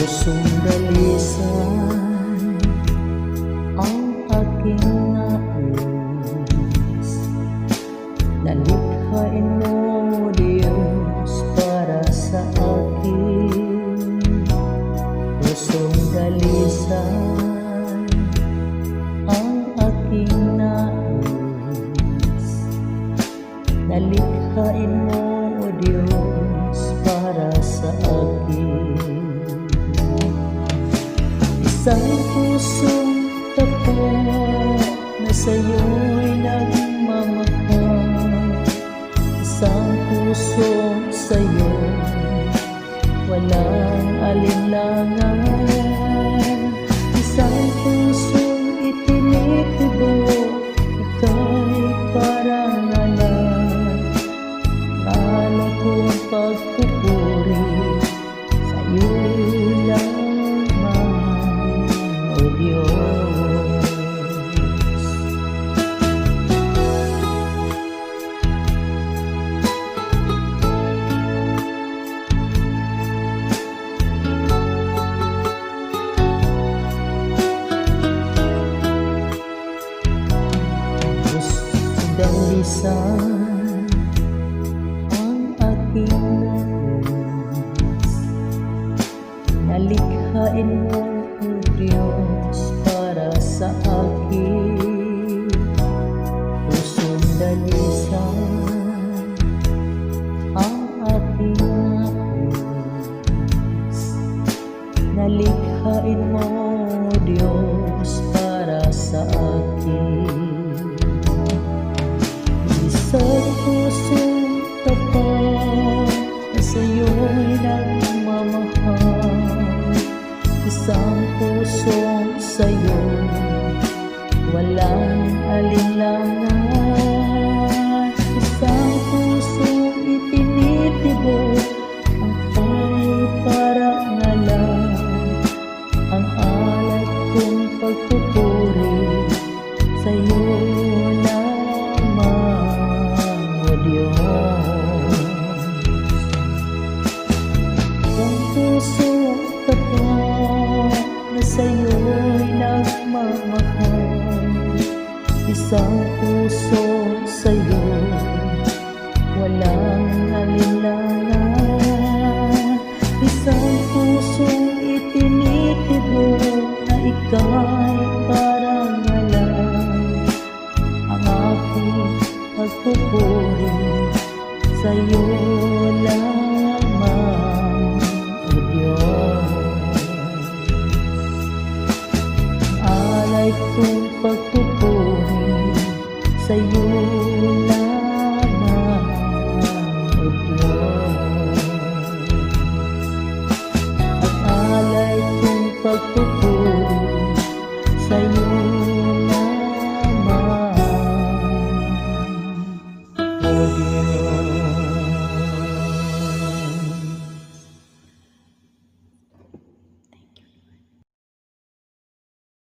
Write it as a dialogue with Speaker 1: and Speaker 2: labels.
Speaker 1: Pusong dalisan ang aking nais, nalikhain mo Diyos para sa akin. Pusong dalisan ang aking nais, nalikhain mo Diyos para sa akin. Isang pusong tapat na sa'yo'y nagmamahal, isang pusong sa'yo walang alinlangan, isang pusong itinitubok, ika'y parang anak. Lalo kong pagpupuri sa'yo lamang, O Diyos. Pusong dalisan ang aking nais, nalikhain mo O Diyos para sa akin. Pusong dalisan ang aking nais, nalikhain mo Diyos para sa akin. Isang pusong tapat na sa'yo'y nagmamahal, isang pusong sa'yo walang alinlangan, isang pusong itinitibok, ang pa'y parang alam. Ang alay kong pagpupuri sa'yo lamang, O Diyos. Ang pusong tapat na sa'yo'y nagmamahal, isang pusong sa'yo walang alinlangan, isang pusong itinitibok na ika'y parang alam. Ang aking pagpupuri sa'yo lamang, O Diyos. Ang alay kong pagpupuri sa'yo